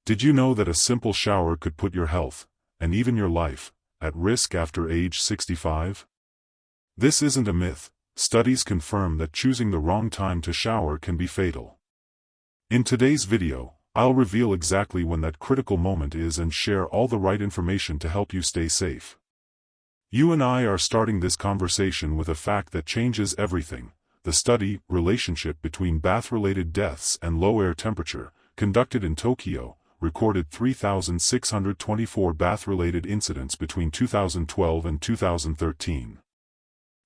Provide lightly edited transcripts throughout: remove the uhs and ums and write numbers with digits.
Did you know that a simple shower could put your health, and even your life, at risk after age 65? This isn't a myth. Studies confirm that choosing the wrong time to shower can be fatal. In today's video, I'll reveal exactly when that critical moment is and share all the right information to help you stay safe. You and I are starting this conversation with a fact that changes everything. The study, Relationship between Bath-Related Deaths and Low Air Temperature, conducted in Tokyo, recorded 3,624 bath-related incidents between 2012 and 2013.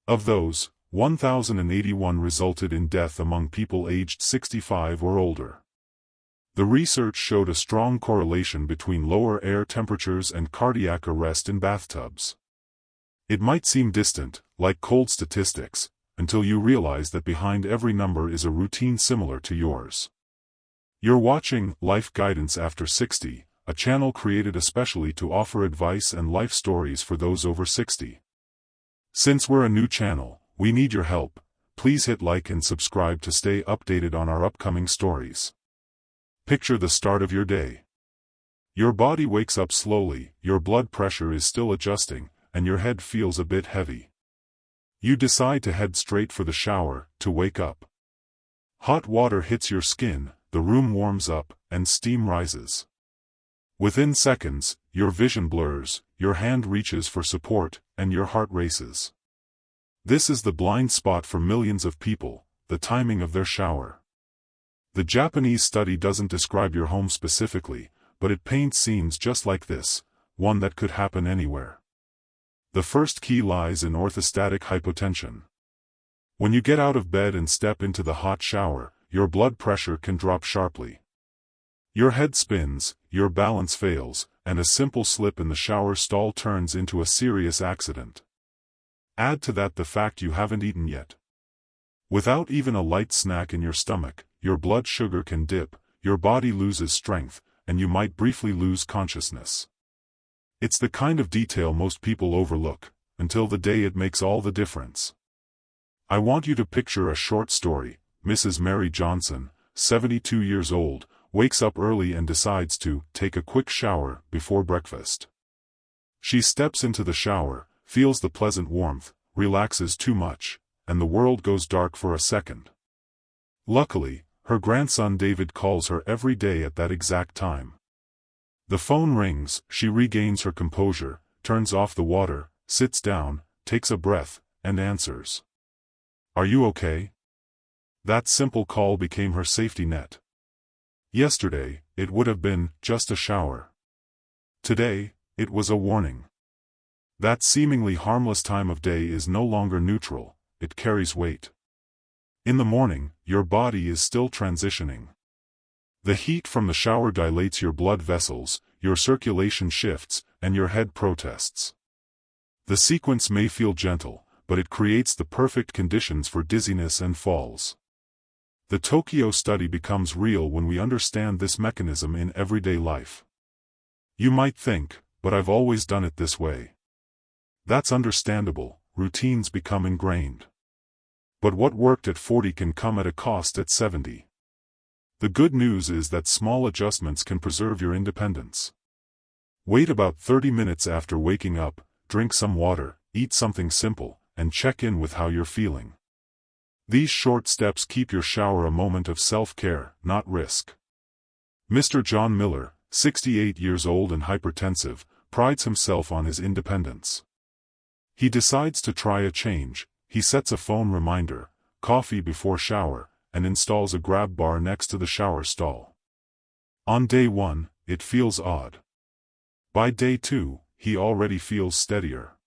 Of those, 1,081 resulted in death among people aged 65 or older. The research showed a strong correlation between lower air temperatures and cardiac arrest in bathtubs. It might seem distant, like cold statistics, until you realize that behind every number is a routine similar to yours. You're watching Life Guidance After 60, a channel created especially to offer advice and life stories for those over 60. Since we're a new channel, we need your help. Please hit like and subscribe to stay updated on our upcoming stories. Picture the start of your day. Your body wakes up slowly, your blood pressure is still adjusting, and your head feels a bit heavy. You decide to head straight for the shower, to wake up. Hot water hits your skin, the room warms up, and steam rises. Within seconds, your vision blurs, your hand reaches for support, and your heart races. This is the blind spot for millions of people, the timing of their shower. The Japanese study doesn't describe your home specifically, but it paints scenes just like this, one that could happen anywhere. The first key lies in orthostatic hypotension. When you get out of bed and step into the hot shower, your blood pressure can drop sharply. Your head spins, your balance fails, and a simple slip in the shower stall turns into a serious accident. Add to that the fact you haven't eaten yet. Without even a light snack in your stomach, your blood sugar can dip, your body loses strength, and you might briefly lose consciousness. It's the kind of detail most people overlook, until the day it makes all the difference. I want you to picture a short story. Mrs. Mary Johnson, 72 years old, wakes up early and decides to take a quick shower before breakfast. She steps into the shower, feels the pleasant warmth, relaxes too much, and the world goes dark for a second. Luckily, her grandson David calls her every day at that exact time. The phone rings, she regains her composure, turns off the water, sits down, takes a breath, and answers. "Are you okay?" That simple call became her safety net. Yesterday, it would have been just a shower. Today, it was a warning. That seemingly harmless time of day is no longer neutral, it carries weight. In the morning, your body is still transitioning. The heat from the shower dilates your blood vessels, your circulation shifts, and your head protests. The sequence may feel gentle, but it creates the perfect conditions for dizziness and falls. The Tokyo study becomes real when we understand this mechanism in everyday life. You might think, but I've always done it this way. That's understandable, routines become ingrained. But what worked at 40 can come at a cost at 70. The good news is that small adjustments can preserve your independence. Wait about 30 minutes after waking up, drink some water, eat something simple, and check in with how you're feeling. These short steps keep your shower a moment of self-care, not risk. Mr. John Miller, 68 years old and hypertensive, prides himself on his independence. He decides to try a change. He sets a phone reminder, coffee before shower, and installs a grab bar next to the shower stall. On day 1, it feels odd. By day 2, he already feels steadier.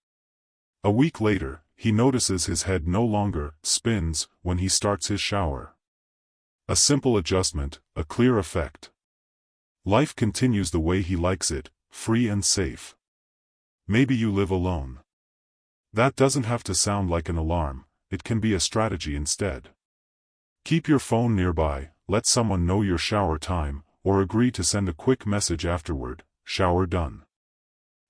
A week later, he notices his head no longer spins when he starts his shower. A simple adjustment, a clear effect. Life continues the way he likes it, free and safe. Maybe you live alone. That doesn't have to sound like an alarm, it can be a strategy instead. Keep your phone nearby, let someone know your shower time, or agree to send a quick message afterward, shower done.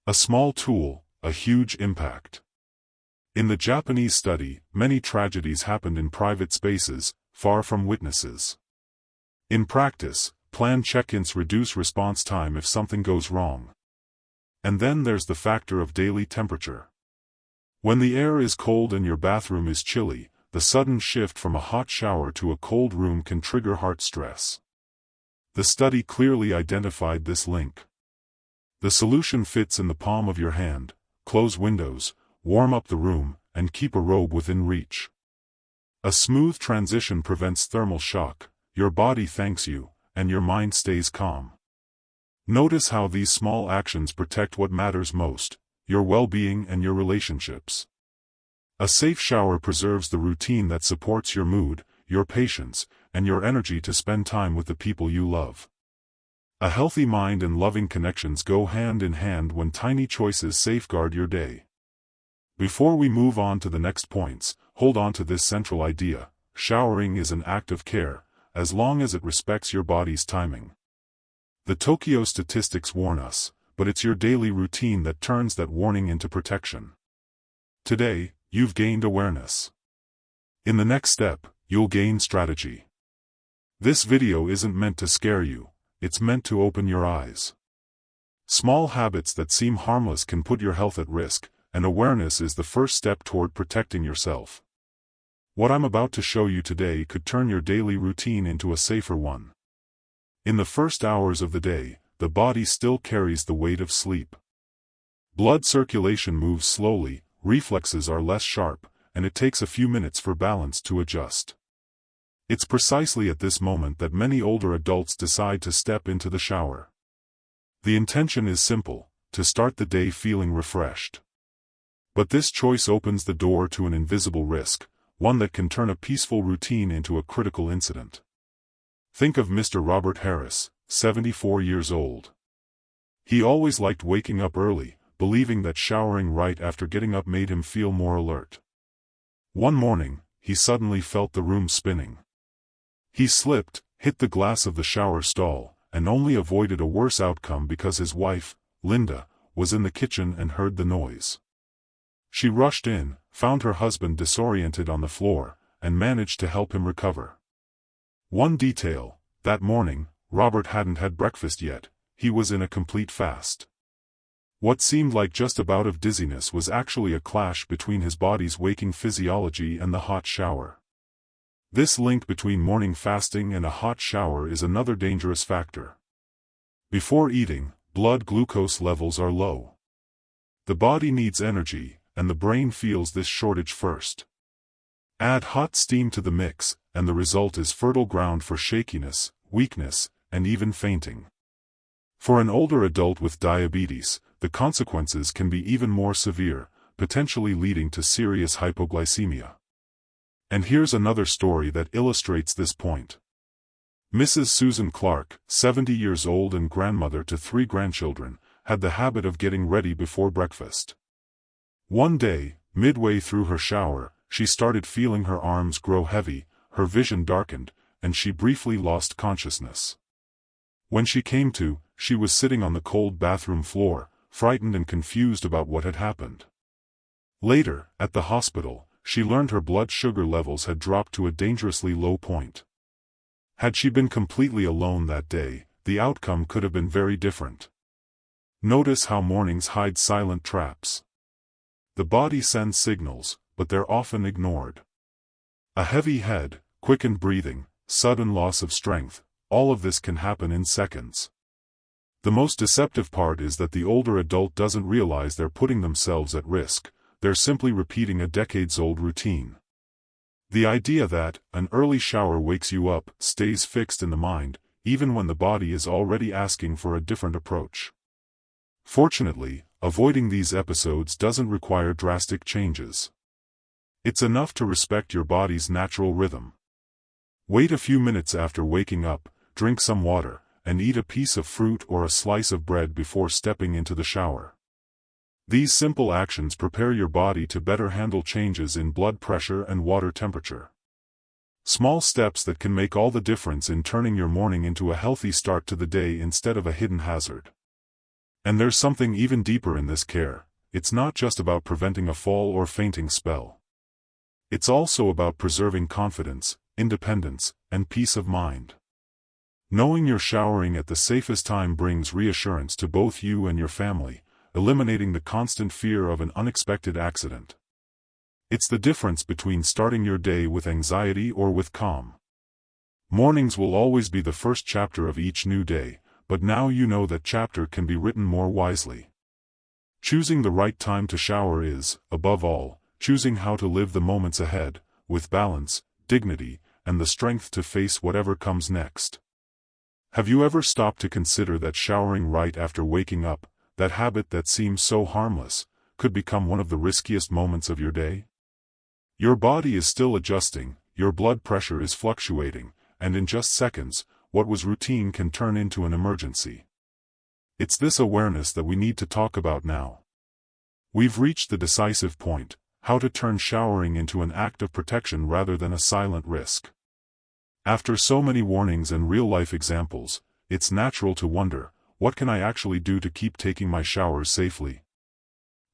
A small tool, a huge impact. In the Japanese study, many tragedies happened in private spaces, far from witnesses. In practice, plan check-ins, reduce response time if something goes wrong. And then there's the factor of daily temperature. When the air is cold and your bathroom is chilly, the sudden shift from a hot shower to a cold room can trigger heart stress. The study clearly identified this link. The solution fits in the palm of your hand: close windows, warm up the room, and keep a robe within reach. A smooth transition prevents thermal shock, your body thanks you, and your mind stays calm. Notice how these small actions protect what matters most: your well-being and your relationships. A safe shower preserves the routine that supports your mood, your patience, and your energy to spend time with the people you love. A healthy mind and loving connections go hand in hand when tiny choices safeguard your day. Before we move on to the next points, hold on to this central idea: showering is an act of care, as long as it respects your body's timing. The Tokyo statistics warn us, but it's your daily routine that turns that warning into protection. Today, you've gained awareness. In the next step, you'll gain strategy. This video isn't meant to scare you, it's meant to open your eyes. Small habits that seem harmless can put your health at risk, and awareness is the first step toward protecting yourself. What I'm about to show you today could turn your daily routine into a safer one. In the first hours of the day, the body still carries the weight of sleep. Blood circulation moves slowly, reflexes are less sharp, and it takes a few minutes for balance to adjust. It's precisely at this moment that many older adults decide to step into the shower. The intention is simple: to start the day feeling refreshed. But this choice opens the door to an invisible risk, one that can turn a peaceful routine into a critical incident. Think of Mr. Robert Harris, 74 years old. He always liked waking up early, believing that showering right after getting up made him feel more alert. One morning, he suddenly felt the room spinning. He slipped, hit the glass of the shower stall, and only avoided a worse outcome because his wife, Linda, was in the kitchen and heard the noise. She rushed in, found her husband disoriented on the floor, and managed to help him recover. One detail: that morning, Robert hadn't had breakfast yet. He was in a complete fast. What seemed like just a bout of dizziness was actually a clash between his body's waking physiology and the hot shower. This link between morning fasting and a hot shower is another dangerous factor. Before eating, blood glucose levels are low. The body needs energy, and the brain feels this shortage first. Add hot steam to the mix, and the result is fertile ground for shakiness, weakness, and even fainting. For an older adult with diabetes, the consequences can be even more severe, potentially leading to serious hypoglycemia. And here's another story that illustrates this point. Mrs. Susan Clark, 70 years old and grandmother to 3 grandchildren, had the habit of getting ready before breakfast. One day, midway through her shower, she started feeling her arms grow heavy, her vision darkened, and she briefly lost consciousness. When she came to, she was sitting on the cold bathroom floor, frightened and confused about what had happened. Later, at the hospital, she learned her blood sugar levels had dropped to a dangerously low point. Had she been completely alone that day, the outcome could have been very different. Notice how mornings hide silent traps. The body sends signals, but they're often ignored. A heavy head, quickened breathing, sudden loss of strength, all of this can happen in seconds. The most deceptive part is that the older adult doesn't realize they're putting themselves at risk. They're simply repeating a decades-old routine. The idea that an early shower wakes you up stays fixed in the mind, even when the body is already asking for a different approach. Fortunately, avoiding these episodes doesn't require drastic changes. It's enough to respect your body's natural rhythm. Wait a few minutes after waking up, drink some water, and eat a piece of fruit or a slice of bread before stepping into the shower. These simple actions prepare your body to better handle changes in blood pressure and water temperature. Small steps that can make all the difference in turning your morning into a healthy start to the day instead of a hidden hazard. And there's something even deeper in this care. It's not just about preventing a fall or fainting spell. It's also about preserving confidence, independence, and peace of mind. Knowing you're showering at the safest time brings reassurance to both you and your family, eliminating the constant fear of an unexpected accident. It's the difference between starting your day with anxiety or with calm. Mornings will always be the first chapter of each new day, but now you know that chapter can be written more wisely. Choosing the right time to shower is, above all, choosing how to live the moments ahead, with balance, dignity, and the strength to face whatever comes next. Have you ever stopped to consider that showering right after waking up, that habit that seems so harmless, could become one of the riskiest moments of your day? Your body is still adjusting, your blood pressure is fluctuating, and in just seconds, what was routine can turn into an emergency. It's this awareness that we need to talk about now. We've reached the decisive point, how to turn showering into an act of protection rather than a silent risk. After so many warnings and real-life examples, it's natural to wonder, what can I actually do to keep taking my showers safely?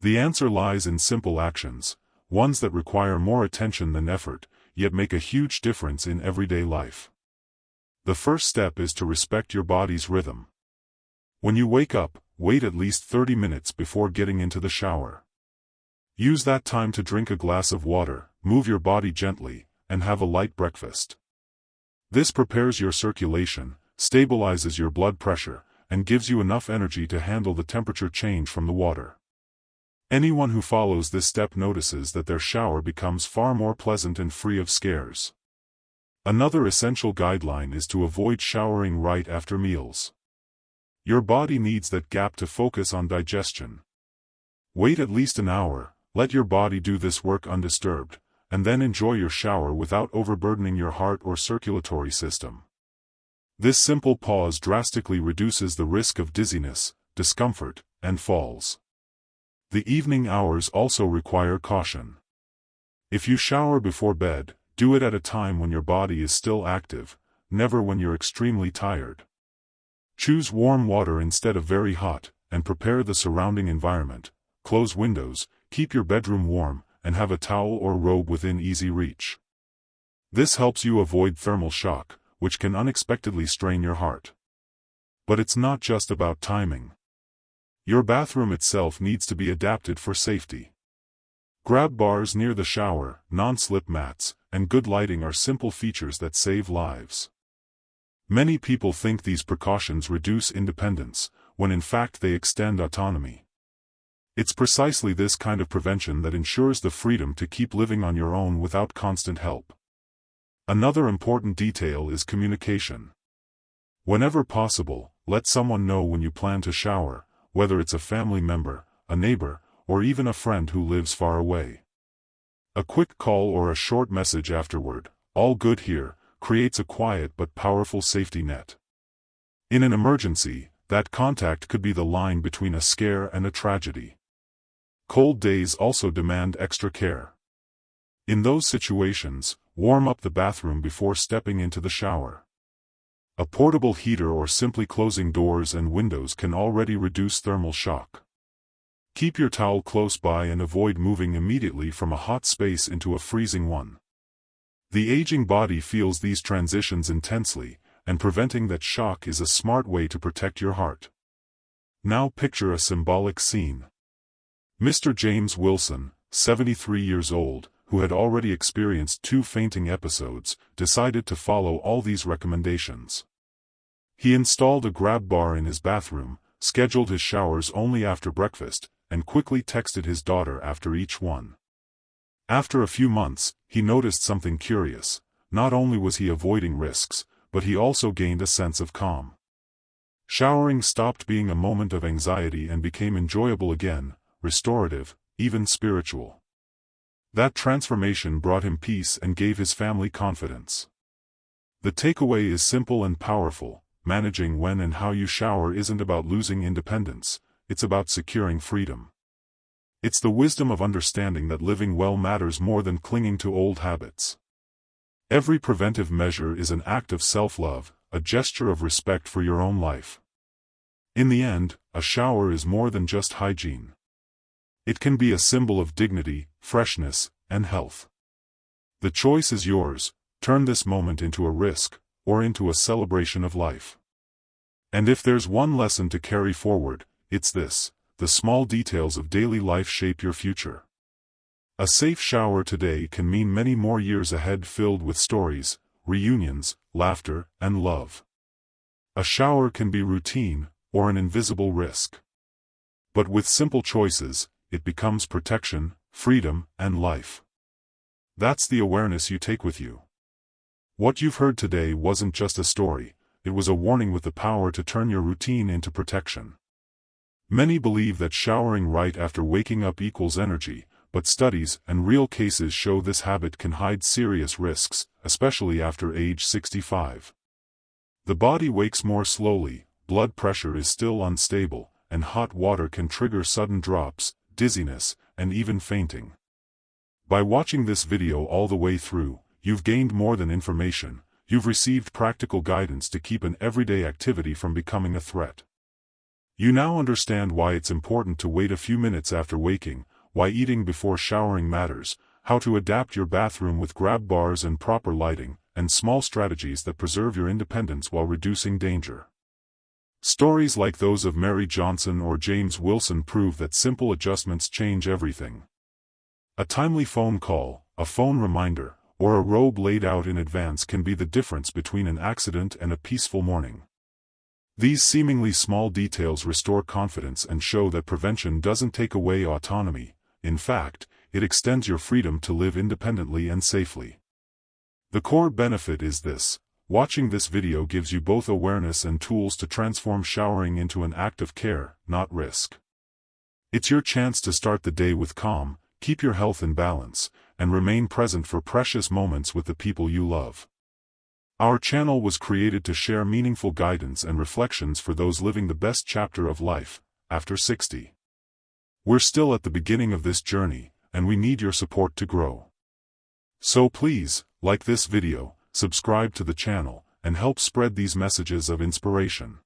The answer lies in simple actions, ones that require more attention than effort, yet make a huge difference in everyday life. The first step is to respect your body's rhythm. When you wake up, wait at least 30 minutes before getting into the shower. Use that time to drink a glass of water, move your body gently, and have a light breakfast. This prepares your circulation, stabilizes your blood pressure, and gives you enough energy to handle the temperature change from the water. Anyone who follows this step notices that their shower becomes far more pleasant and free of scares. Another essential guideline is to avoid showering right after meals. Your body needs that gap to focus on digestion. Wait at least an hour, let your body do this work undisturbed, and then enjoy your shower without overburdening your heart or circulatory system. This simple pause drastically reduces the risk of dizziness, discomfort, and falls. The evening hours also require caution. If you shower before bed, do it at a time when your body is still active, never when you're extremely tired. Choose warm water instead of very hot, and prepare the surrounding environment. Close windows, keep your bedroom warm, and have a towel or robe within easy reach. This helps you avoid thermal shock, which can unexpectedly strain your heart. But it's not just about timing. Your bathroom itself needs to be adapted for safety. Grab bars near the shower, non-slip mats, and good lighting are simple features that save lives. Many people think these precautions reduce independence, when in fact they extend autonomy. It's precisely this kind of prevention that ensures the freedom to keep living on your own without constant help. Another important detail is communication. Whenever possible, let someone know when you plan to shower, whether it's a family member, a neighbor, or even a friend who lives far away. A quick call or a short message afterward, "All good here," creates a quiet but powerful safety net. In an emergency, that contact could be the line between a scare and a tragedy. Cold days also demand extra care. In those situations, warm up the bathroom before stepping into the shower. A portable heater or simply closing doors and windows can already reduce thermal shock. Keep your towel close by and avoid moving immediately from a hot space into a freezing one. The aging body feels these transitions intensely, and preventing that shock is a smart way to protect your heart. Now picture a symbolic scene. Mr. James Wilson, 73 years old, who had already experienced 2 fainting episodes, decided to follow all these recommendations. He installed a grab bar in his bathroom, scheduled his showers only after breakfast, and quickly texted his daughter after each one. After a few months, he noticed something curious. Not only was he avoiding risks, but he also gained a sense of calm. Showering stopped being a moment of anxiety and became enjoyable again, restorative, even spiritual. That transformation brought him peace and gave his family confidence. The takeaway is simple and powerful. Managing when and how you shower isn't about losing independence, it's about securing freedom. It's the wisdom of understanding that living well matters more than clinging to old habits. Every preventive measure is an act of self-love, a gesture of respect for your own life. In the end, a shower is more than just hygiene. It can be a symbol of dignity, freshness, and health. The choice is yours. Turn this moment into a risk, or into a celebration of life. And if there's one lesson to carry forward, it's this: the small details of daily life shape your future. A safe shower today can mean many more years ahead filled with stories, reunions, laughter, and love. A shower can be routine, or an invisible risk. But with simple choices, it becomes protection, freedom, and life. That's the awareness you take with you. What you've heard today wasn't just a story, it was a warning with the power to turn your routine into protection. Many believe that showering right after waking up equals energy, but studies and real cases show this habit can hide serious risks, especially after age 65. The body wakes more slowly, blood pressure is still unstable, and hot water can trigger sudden drops, dizziness, and even fainting. By watching this video all the way through, you've gained more than information, you've received practical guidance to keep an everyday activity from becoming a threat. You now understand why it's important to wait a few minutes after waking, why eating before showering matters, how to adapt your bathroom with grab bars and proper lighting, and small strategies that preserve your independence while reducing danger. Stories like those of Mary Johnson or James Wilson prove that simple adjustments change everything. A timely phone call, a phone reminder, or a robe laid out in advance can be the difference between an accident and a peaceful morning. These seemingly small details restore confidence and show that prevention doesn't take away autonomy. In fact, it extends your freedom to live independently and safely. The core benefit is this: watching this video gives you both awareness and tools to transform showering into an act of care, not risk. It's your chance to start the day with calm, keep your health in balance, and remain present for precious moments with the people you love. Our channel was created to share meaningful guidance and reflections for those living the best chapter of life, after 60. We're still at the beginning of this journey, and we need your support to grow. So please, like this video, subscribe to the channel, and help spread these messages of inspiration.